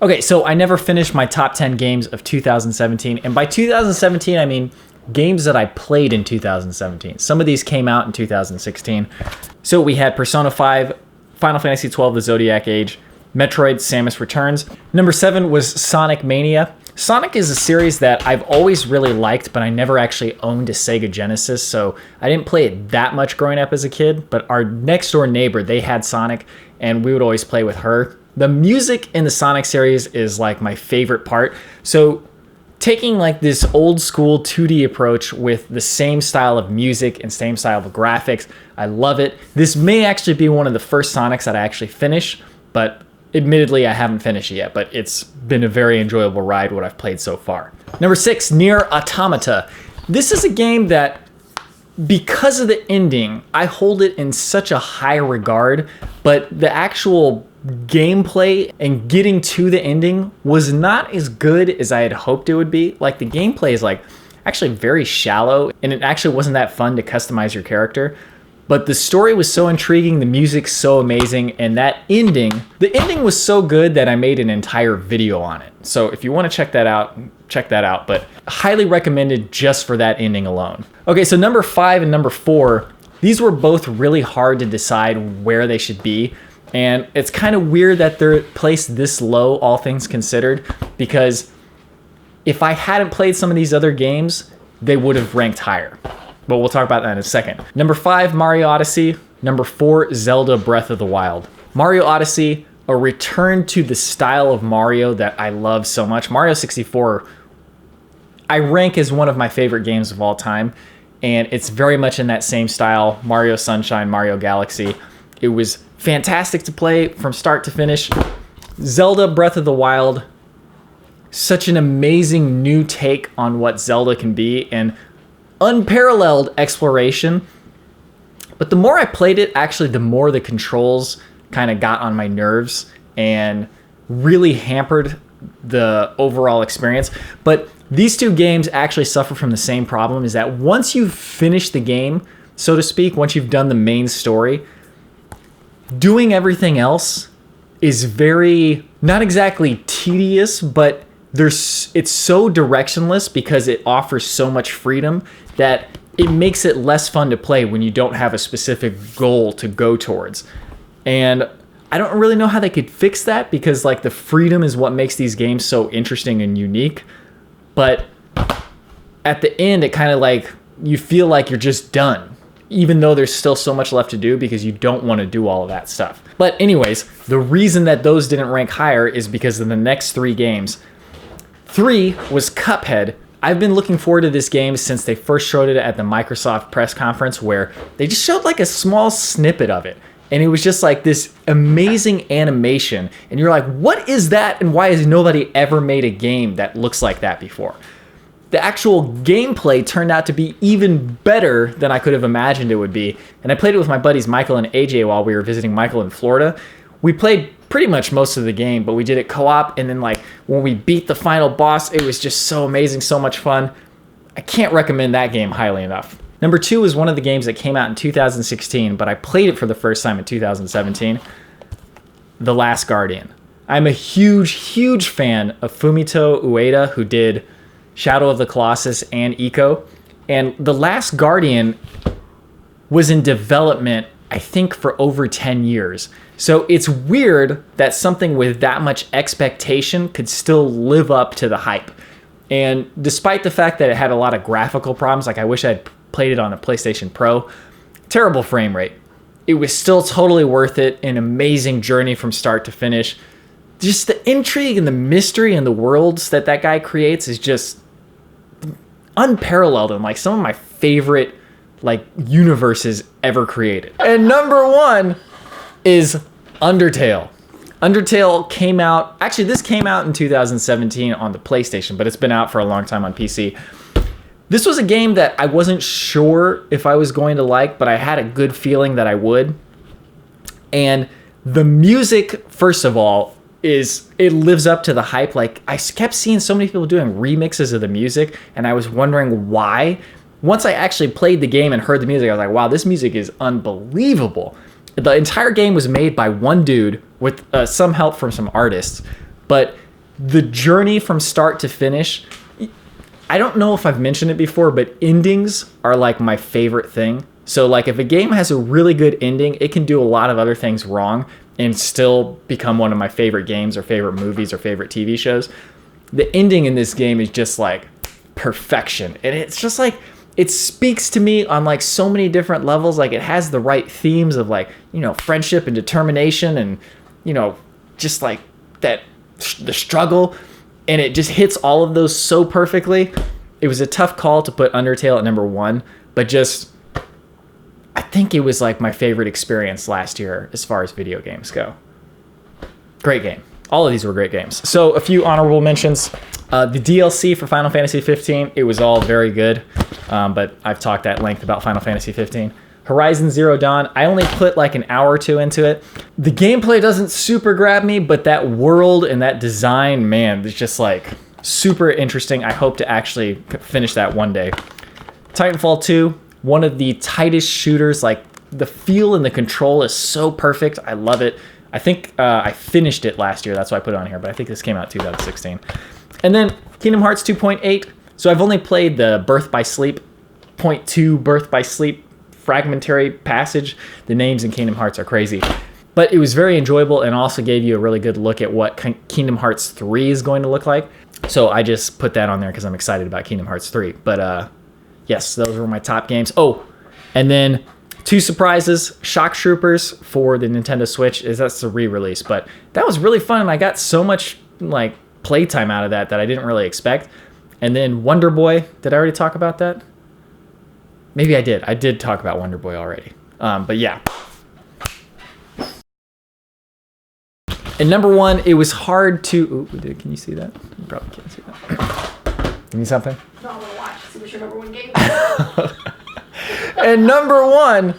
Okay, so I never finished my top 10 games of 2017. And by 2017, I mean games that I played in 2017. Some of these came out in 2016. So we had Persona 5, Final Fantasy 12, The Zodiac Age, Metroid Samus Returns. Number 7 was Sonic Mania. Sonic is a series that I've always really liked, but I never actually owned a Sega Genesis, so I didn't play it that much growing up as a kid. But our next door neighbor, they had Sonic, and we would always play with her. The music in the Sonic series is like my favorite part. So taking like this old school 2D approach with the same style of music and same style of graphics, I love it. This may actually be one of the first Sonics that I actually finish, but admittedly, I haven't finished it yet, but it's been a very enjoyable ride what I've played so far. Number 6, Nier Automata. This is a game that, because of the ending, I hold it in such a high regard, but the actual gameplay and getting to the ending was not as good as I had hoped it would be. Like, the gameplay is like actually very shallow, and it actually wasn't that fun to customize your character. But the story was so intriguing, the music's so amazing, and that ending, the ending was so good that I made an entire video on it. So if you want to check that out, but highly recommended just for that ending alone. Okay, so number 5 and number 4, these were both really hard to decide where they should be. And it's kind of weird that they're placed this low, all things considered, because if I hadn't played some of these other games, they would have ranked higher. But we'll talk about that in a second. Number 5, Mario Odyssey. Number 4, Zelda Breath of the Wild. Mario Odyssey, a return to the style of Mario that I love so much. Mario 64, I rank as one of my favorite games of all time. And it's very much in that same style. Mario Sunshine, Mario Galaxy. It was fantastic to play from start to finish. Zelda Breath of the Wild, such an amazing new take on what Zelda can be, and unparalleled exploration. But the more I played it, actually, the more the controls kind of got on my nerves and really hampered the overall experience. But these two games actually suffer from the same problem, is that once you've finished the game, so to speak, once you've done the main story, doing everything else is very, not exactly tedious, but it's so directionless because it offers so much freedom that it makes it less fun to play when you don't have a specific goal to go towards. And I don't really know how they could fix that, because like the freedom is what makes these games so interesting and unique. But at the end, it kind of like, you feel like you're just done, even though there's still so much left to do because you don't want to do all of that stuff. But anyways, the reason that those didn't rank higher is because of the next 3 games. 3 was Cuphead. I've been looking forward to this game since they first showed it at the Microsoft press conference, where they just showed like a small snippet of it. And it was just like this amazing animation. And you're like, what is that? And why has nobody ever made a game that looks like that before? The actual gameplay turned out to be even better than I could have imagined it would be. And I played it with my buddies Michael and AJ while we were visiting Michael in Florida. We played pretty much most of the game, but we did it co-op, and then like when we beat the final boss, it was just so amazing, so much fun. I can't recommend that game highly enough. Number 2 is one of the games that came out in 2016, but I played it for the first time in 2017, The Last Guardian. I'm a huge fan of Fumito Ueda, who did Shadow of the Colossus and Ico, and The Last Guardian was in development, I think, for over 10 years. So it's weird that something with that much expectation could still live up to the hype. And despite the fact that it had a lot of graphical problems, like I wish I'd played it on a PlayStation Pro, terrible frame rate, it was still totally worth it. An amazing journey from start to finish. Just the intrigue and the mystery and the worlds that guy creates is just unparalleled, and like some of my favorite like universes ever created. And number 1 is Undertale. Undertale came out, actually this came out in 2017 on the PlayStation, but it's been out for a long time on PC. This was a game that I wasn't sure if I was going to like, but I had a good feeling that I would. And the music, first of all, it lives up to the hype. Like, I kept seeing so many people doing remixes of the music, and I was wondering why. Once I actually played the game and heard the music, I was like, wow, this music is unbelievable. The entire game was made by one dude with some help from some artists, but the journey from start to finish. I don't know if I've mentioned it before, but endings are like my favorite thing. So like if a game has a really good ending, it can do a lot of other things wrong and still become one of my favorite games or favorite movies or favorite TV shows. The ending in this game is just like perfection. And it's just like, it speaks to me on like so many different levels. Like it has the right themes of like, you know, friendship and determination and, you know, just like that, the struggle. And it just hits all of those so perfectly. It was a tough call to put Undertale at number 1, but just, I think it was like my favorite experience last year as far as video games go. Great game. All of these were great games. So a few honorable mentions. The DLC for Final Fantasy 15, it was all very good, but I've talked at length about Final Fantasy 15. Horizon Zero Dawn, I only put like an hour or two into it. The gameplay doesn't super grab me, but that world and that design, man, it's just like super interesting. I hope to actually finish that one day. Titanfall 2, one of the tightest shooters. Like the feel and the control is so perfect. I love it. I think I finished it last year. That's why I put it on here, but I think this came out 2016. And then Kingdom Hearts 2.8. So I've only played the Birth by Sleep, .2 Birth by Sleep fragmentary passage. The names in Kingdom Hearts are crazy. But it was very enjoyable and also gave you a really good look at what Kingdom Hearts 3 is going to look like. So I just put that on there because I'm excited about Kingdom Hearts 3. But yes, those were my top games. Oh, and then 2 surprises. Shock Troopers for the Nintendo Switch. That's a re-release, but that was really fun. I got so much like playtime out of that I didn't really expect. And then Wonder Boy. Did I already talk about that? Maybe I did. I did talk about Wonder Boy already. But yeah. And number 1, it was hard to... Ooh, can you see that? You probably can't see that. Give me something. No, I want to watch. See what your number 1 game is. And number 1